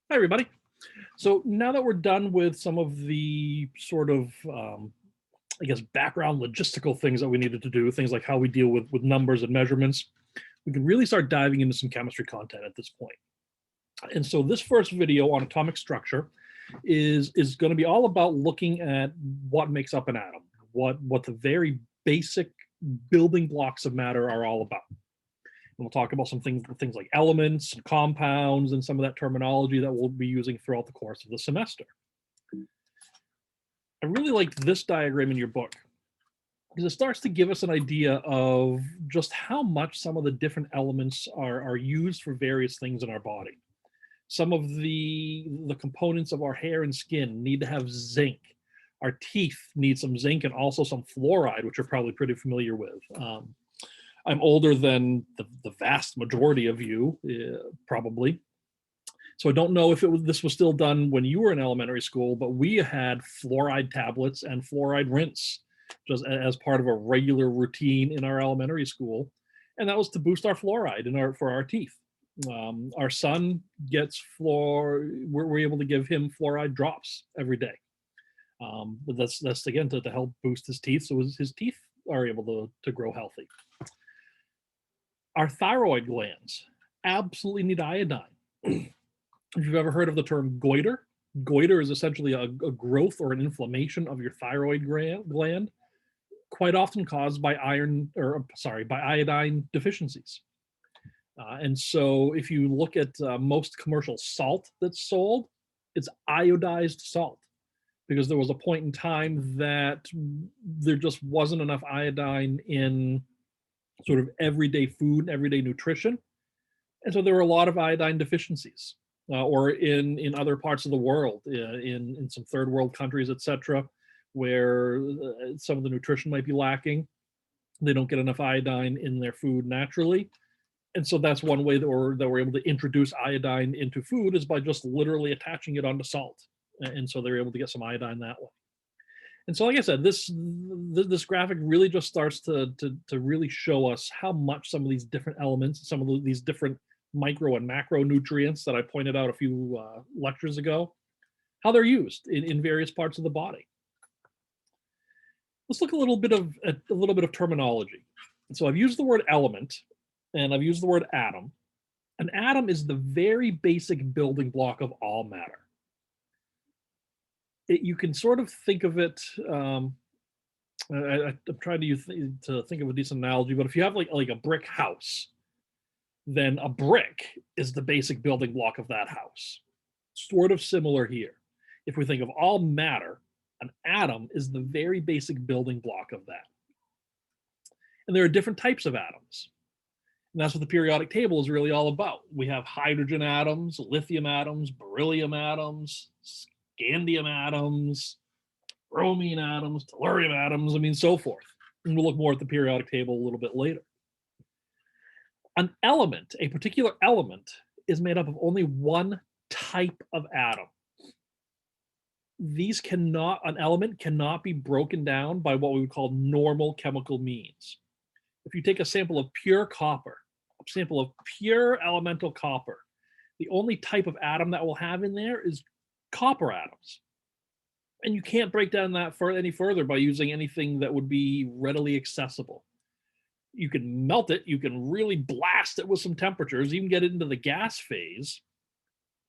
Hi, everybody. So now that we're done with some of the sort of, I guess, background logistical things that we needed to do, things like how we deal with numbers and measurements, we can really start diving into some chemistry content at this point. And so this first video on atomic structure is going to be all about looking at what makes up an atom, what the very basic building blocks of matter are all about. And we'll talk about some things like elements and compounds and some of that terminology that we'll be using throughout the course of the semester. I really liked this diagram in your book because it starts to give us an idea of just how much some of the different elements are used for various things in our body. Some of the components of our hair and skin need to have zinc. Our teeth need some zinc and also some fluoride, which you're probably pretty familiar with. I'm older than the vast majority of you, probably. So I don't know if this was still done when you were in elementary school, but we had fluoride tablets and fluoride rinse just as part of a regular routine in our elementary school. And that was to boost our fluoride for our teeth. Our son gets we're able to give him fluoride drops every day. But that's again to help boost his teeth so his teeth are able to grow healthy. Our thyroid glands absolutely need iodine. If you've ever heard of the term goiter, goiter is essentially a growth or an inflammation of your thyroid gland, quite often caused by by iodine deficiencies. And so if you look at most commercial salt that's sold, it's iodized salt because there was a point in time that there just wasn't enough iodine in sort of everyday food, everyday nutrition. And so there were a lot of iodine deficiencies, or in other parts of the world, in some third world countries, etc., where some of the nutrition might be lacking. They don't get enough iodine in their food naturally. And so that's one way that we're able to introduce iodine into food is by just literally attaching it onto salt. And so they're able to get some iodine that way. And so, like I said, this graphic really just starts to really show us how much some of these different elements, some of these different micro and macronutrients that I pointed out a few lectures ago, how they're used in various parts of the body. Let's look a little bit of terminology. So I've used the word element and I've used the word atom. An atom is the very basic building block of all matter. You can sort of think of it. I'm trying to think of a decent analogy, but if you have like a brick house, then a brick is the basic building block of that house. Sort of similar here. If we think of all matter, an atom is the very basic building block of that. And there are different types of atoms. And that's what the periodic table is really all about. We have hydrogen atoms, lithium atoms, beryllium atoms, scandium atoms, bromine atoms, tellurium atoms, so forth. And we'll look more at the periodic table a little bit later. An element, a particular element, is made up of only one type of atom. An element cannot be broken down by what we would call normal chemical means. If you take a sample of pure copper, a sample of pure elemental copper, the only type of atom that we'll have in there is copper atoms. And you can't break down that any further by using anything that would be readily accessible. You can melt it, you can really blast it with some temperatures, even get it into the gas phase,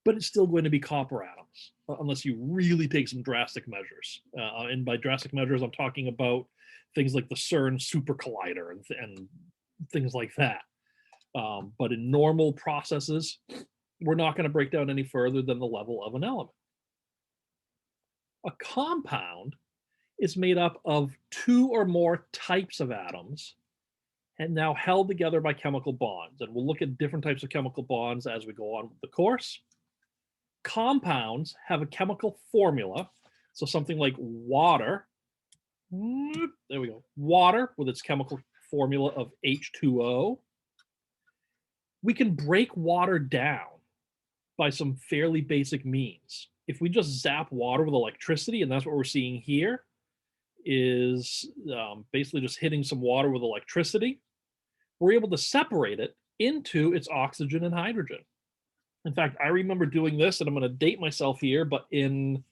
but it's still going to be copper atoms, unless you really take some drastic measures. And by drastic measures, I'm talking about things like the CERN super collider and things like that. But in normal processes, we're not going to break down any further than the level of an element. A compound is made up of two or more types of atoms and now held together by chemical bonds. And we'll look at different types of chemical bonds as we go on with the course. Compounds have a chemical formula. So something like water, there we go, water with its chemical formula of H2O. We can break water down by some fairly basic means. If we just zap water with electricity, and that's what we're seeing here, is basically just hitting some water with electricity, we're able to separate it into its oxygen and hydrogen. In fact, I remember doing this, and I'm going to date myself here, but in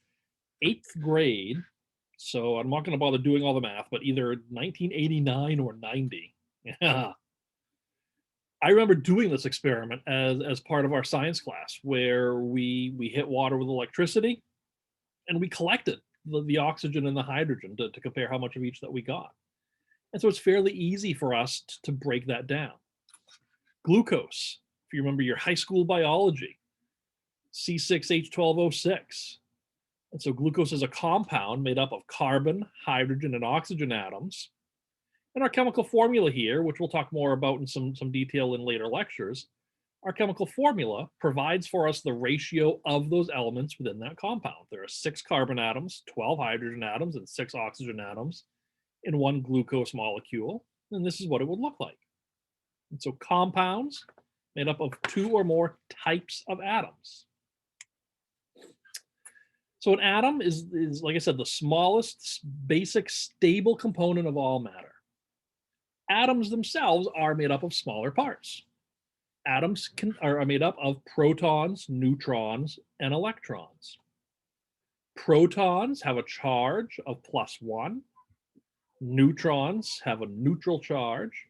8th grade, so I'm not going to bother doing all the math, but either 1989 or 90. Yeah. I remember doing this experiment as part of our science class where we hit water with electricity and we collected the oxygen and the hydrogen to compare how much of each that we got. And so it's fairly easy for us to break that down. Glucose, if you remember your high school biology, C6H12O6. And so glucose is a compound made up of carbon, hydrogen, and oxygen atoms. And our chemical formula here, which we'll talk more about in some detail in later lectures, our chemical formula provides for us the ratio of those elements within that compound. There are 6 carbon atoms, 12 hydrogen atoms, and 6 oxygen atoms in one glucose molecule. And this is what it would look like. And so compounds made up of 2 or more types of atoms. So an atom is, like I said, the smallest basic stable component of all matter. Atoms themselves are made up of smaller parts. Atoms are made up of protons, neutrons, and electrons. Protons have a charge of +1. Neutrons have a neutral charge.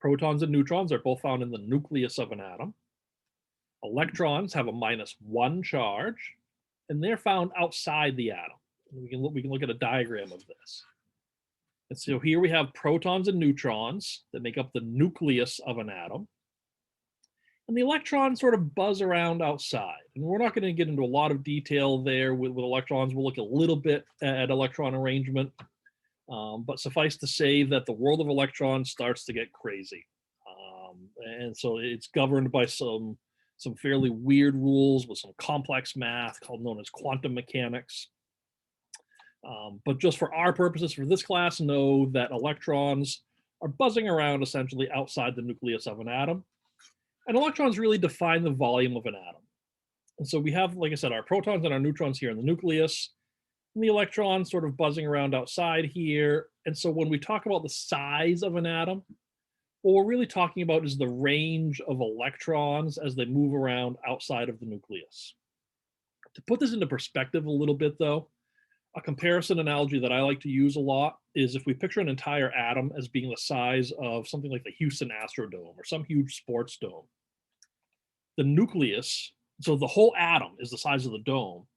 Protons and neutrons are both found in the nucleus of an atom. Electrons have a -1 charge, and they're found outside the atom. We can look at a diagram of this. And so here we have protons and neutrons that make up the nucleus of an atom. And the electrons sort of buzz around outside. And we're not going to get into a lot of detail there with electrons. We'll look a little bit at electron arrangement. But suffice to say that the world of electrons starts to get crazy. And so it's governed by some fairly weird rules with some complex math known as quantum mechanics. But just for our purposes for this class, know that electrons are buzzing around essentially outside the nucleus of an atom. And electrons really define the volume of an atom. And so we have, like I said, our protons and our neutrons here in the nucleus, and the electrons sort of buzzing around outside here. And so when we talk about the size of an atom, what we're really talking about is the range of electrons as they move around outside of the nucleus. To put this into perspective a little bit, though, a comparison analogy that I like to use a lot is if we picture an entire atom as being the size of something like the Houston Astrodome or some huge sports dome. The nucleus, so the whole atom is the size of the dome.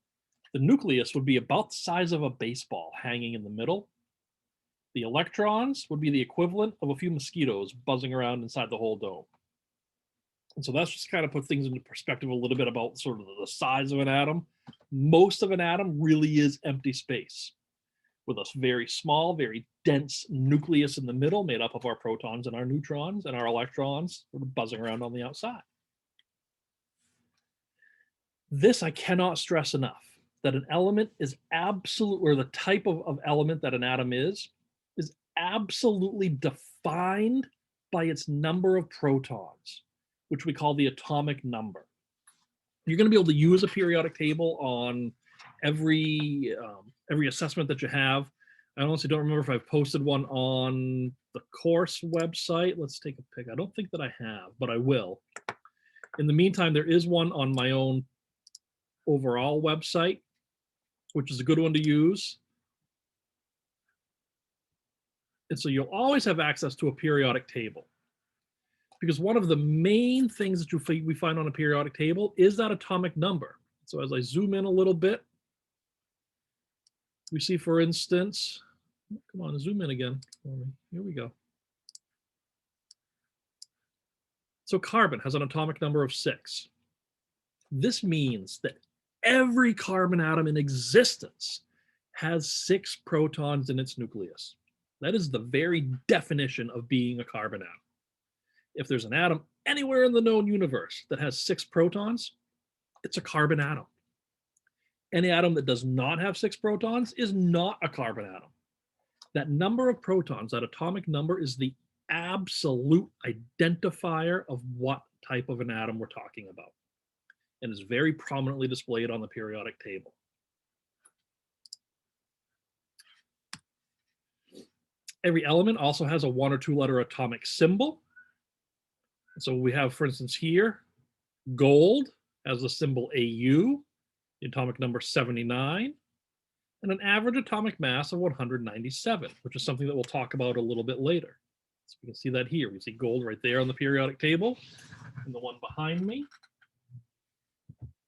The nucleus would be about the size of a baseball hanging in the middle. The electrons would be the equivalent of a few mosquitoes buzzing around inside the whole dome. And so that's just kind of put things into perspective a little bit about sort of the size of an atom. Most of an atom really is empty space with a very small, very dense nucleus in the middle made up of our protons and our neutrons and our electrons sort of buzzing around on the outside. This I cannot stress enough, that an element is absolute, or the type of element that an atom is absolutely defined by its number of protons, which we call the atomic number. You're going to be able to use a periodic table on every assessment that you have. I honestly don't remember if I've posted one on the course website. Let's take a pic. I don't think that I have, but I will. In the meantime, there is one on my own overall website, which is a good one to use. And so you'll always have access to a periodic table, because one of the main things that we find on a periodic table is that atomic number. So as I zoom in a little bit, we see, for instance, come on, zoom in again for me. Here we go. So carbon has an atomic number of 6. This means that every carbon atom in existence has 6 protons in its nucleus. That is the very definition of being a carbon atom. If there's an atom anywhere in the known universe that has 6 protons, it's a carbon atom. Any atom that does not have 6 protons is not a carbon atom. That number of protons, that atomic number, is the absolute identifier of what type of an atom we're talking about, and is very prominently displayed on the periodic table. Every element also has a 1 or 2 letter atomic symbol. So we have, for instance, here, gold has the symbol AU, the atomic number 79, and an average atomic mass of 197, which is something that we'll talk about a little bit later. So you can see that here. We see gold right there on the periodic table, and the one behind me.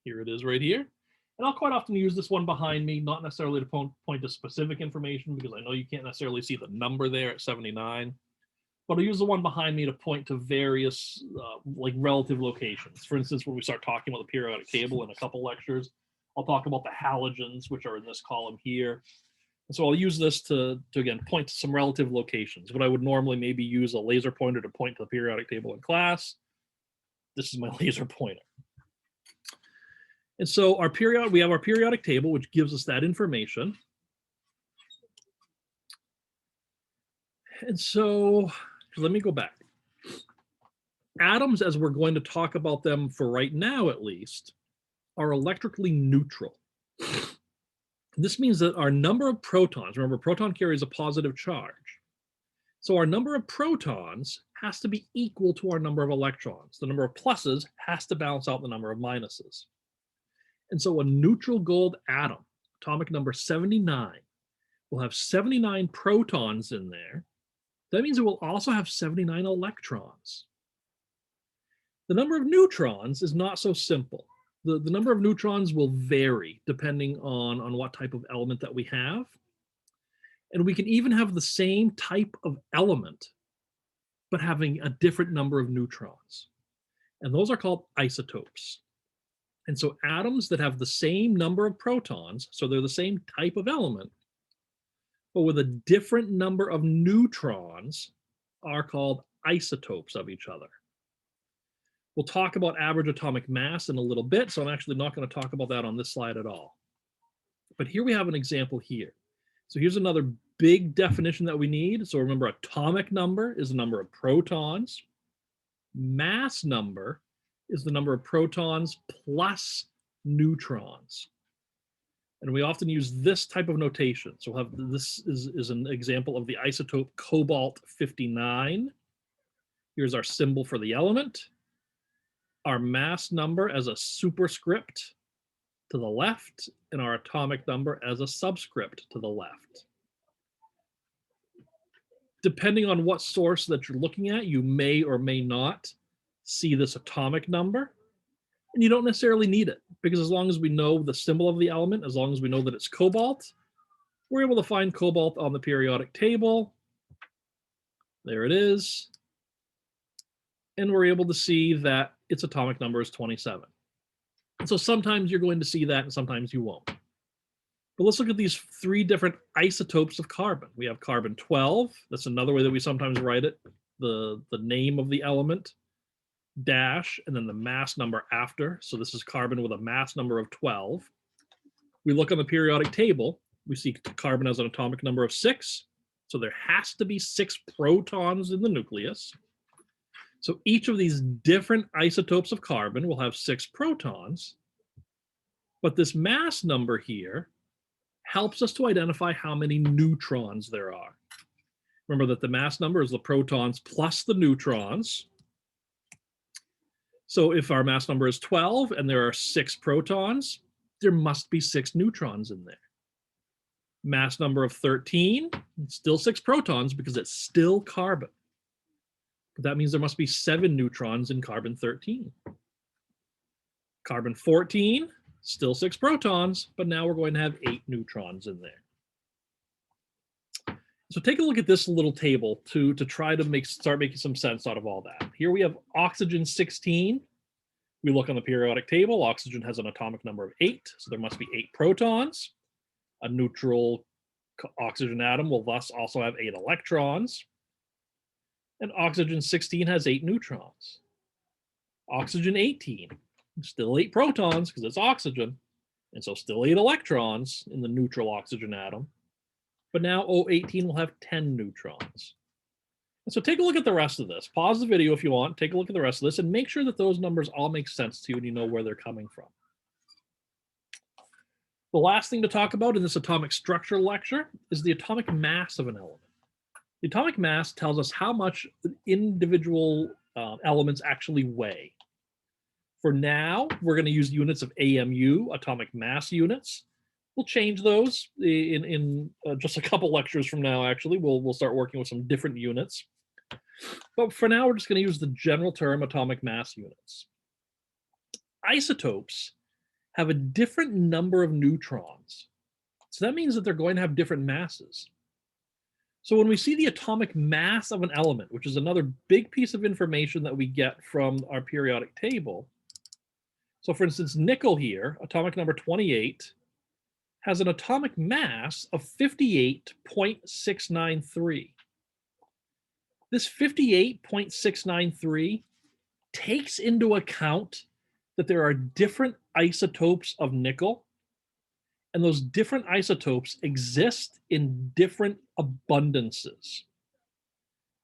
Here it is right here. And I'll quite often use this one behind me, not necessarily to point to specific information, because I know you can't necessarily see the number there at 79. But I'll use the one behind me to point to various like relative locations. For instance, when we start talking about the periodic table in a couple lectures, I'll talk about the halogens, which are in this column here. And so I'll use this to again, point to some relative locations. What I would normally maybe use a laser pointer to point to the periodic table in class. This is my laser pointer. And so we have our periodic table, which gives us that information. And so let me go back. Atoms, as we're going to talk about them for right now at least, are electrically neutral. This means that our number of protons, remember, proton carries a positive charge. So our number of protons has to be equal to our number of electrons. The number of pluses has to balance out the number of minuses. And so a neutral gold atom, atomic number 79, will have 79 protons in there. That means it will also have 79 electrons. The number of neutrons is not so simple. The number of neutrons will vary depending on what type of element that we have. And we can even have the same type of element, but having a different number of neutrons. And those are called isotopes. And so atoms that have the same number of protons, so they're the same type of element, but with a different number of neutrons, are called isotopes of each other. We'll talk about average atomic mass in a little bit, so I'm actually not going to talk about that on this slide at all. But here we have an example here. So here's another big definition that we need. So remember, atomic number is the number of protons. Mass number is the number of protons plus neutrons. And we often use this type of notation. So we'll have, this is an example of the isotope cobalt-59. Here's our symbol for the element. Our mass number as a superscript to the left, and our atomic number as a subscript to the left. Depending on what source that you're looking at, you may or may not see this atomic number, and you don't necessarily need it, because as long as we know the symbol of the element, as long as we know that it's cobalt, we're able to find cobalt on the periodic table. There it is. And we're able to see that its atomic number is 27. And so sometimes you're going to see that and sometimes you won't. But let's look at these three different isotopes of carbon. We have carbon 12. That's another way that we sometimes write it. The name of the element, dash, and then the mass number after. So this is carbon with a mass number of 12. We look on the periodic table. We see carbon has an atomic number of 6. So there has to be 6 protons in the nucleus. So each of these different isotopes of carbon will have 6 protons. But this mass number here helps us to identify how many neutrons there are. Remember that the mass number is the protons plus the neutrons. So if our mass number is 12 and there are 6 protons, there must be 6 neutrons in there. Mass number of 13, still 6 protons because it's still carbon. But that means there must be 7 neutrons in carbon 13. Carbon 14, still 6 protons, but now we're going to have 8 neutrons in there. So take a look at this little table to try to start making some sense out of all that. Here we have oxygen 16. We look on the periodic table. Oxygen has an atomic number of 8, so there must be 8 protons. A neutral oxygen atom will thus also have 8 electrons. And oxygen 16 has 8 neutrons. Oxygen 18, still 8 protons because it's oxygen, and so still 8 electrons in the neutral oxygen atom. But now O18 will have 10 neutrons. And so take a look at the rest of this. Pause the video if you want, take a look at the rest of this, and make sure that those numbers all make sense to you and you know where they're coming from. The last thing to talk about in this atomic structure lecture is the atomic mass of an element. The atomic mass tells us how much individual elements actually weigh. For now, we're going to use units of AMU, atomic mass units. We'll change those in just a couple lectures from now, actually. We'll start working with some different units. But for now, we're just going to use the general term atomic mass units. Isotopes have a different number of neutrons. So that means that they're going to have different masses. So when we see the atomic mass of an element, which is another big piece of information that we get from our periodic table. So for instance, nickel here, atomic number 28, has an atomic mass of 58.693. This 58.693 takes into account that there are different isotopes of nickel, and those different isotopes exist in different abundances.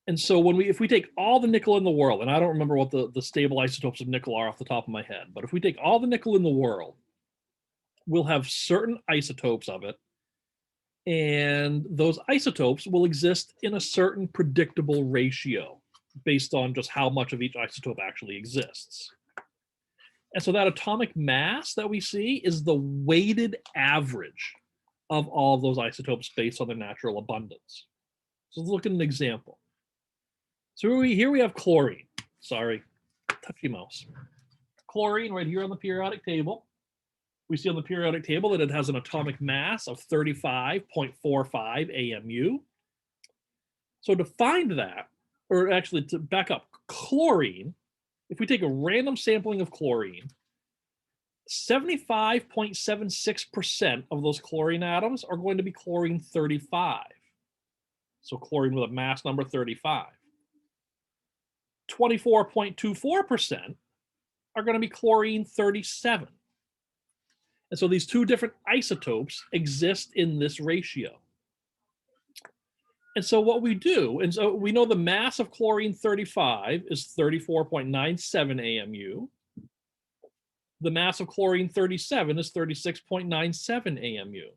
And so if we take all the nickel in the world, and I don't remember what the stable isotopes of nickel are off the top of my head, but if we take all the nickel in the world, we'll have certain isotopes of it, and those isotopes will exist in a certain predictable ratio based on just how much of each isotope actually exists. And so that atomic mass that we see is the weighted average of all of those isotopes based on their natural abundance. So let's look at an example. So here we have chlorine. Sorry, touchy mouse. Chlorine right here on the periodic table. We see on the periodic table that it has an atomic mass of 35.45 AMU. So to find that, or actually to back up, chlorine, if we take a random sampling of chlorine, 75.76% of those chlorine atoms are going to be chlorine 35. So chlorine with a mass number 35. 24.24% are going to be chlorine 37. And so these two different isotopes exist in this ratio. And so what we do, and so we know the mass of chlorine 35 is 34.97 AMU. The mass of chlorine 37 is 36.97 AMU.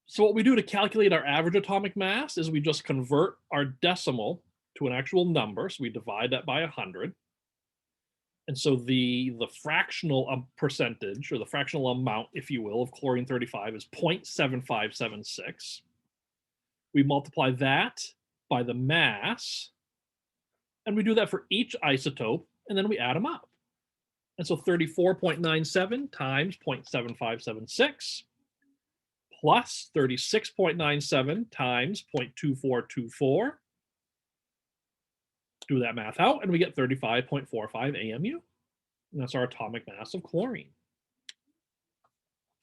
So what we do to calculate our average atomic mass is we just convert our decimal to an actual number. So we divide that by 100. And so the fractional percentage, or the fractional amount, if you will, of chlorine 35 is 0.7576. We multiply that by the mass, and we do that for each isotope, and then we add them up. And so 34.97 times 0.7576 plus 36.97 times 0.2424. Do that math out, and we get 35.45 AMU. And that's our atomic mass of chlorine.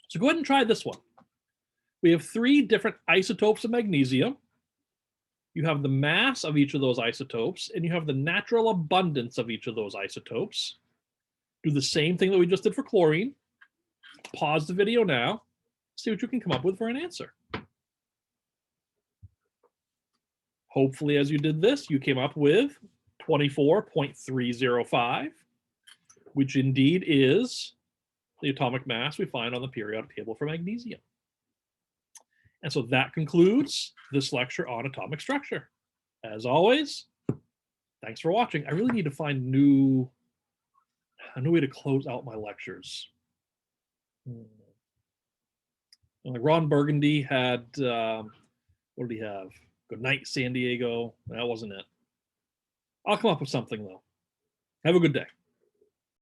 So go ahead and try this one. We have 3 different isotopes of magnesium. You have the mass of each of those isotopes, and you have the natural abundance of each of those isotopes. Do the same thing that we just did for chlorine. Pause the video now. See what you can come up with for an answer. Hopefully, as you did this, you came up with 24.305, which indeed is the atomic mass we find on the periodic table for magnesium. And so that concludes this lecture on atomic structure. As always, thanks for watching. I really need to find a new way to close out my lectures. Like Ron Burgundy had, what did he have? Good night, San Diego. That wasn't it. I'll come up with something, though. Have a good day.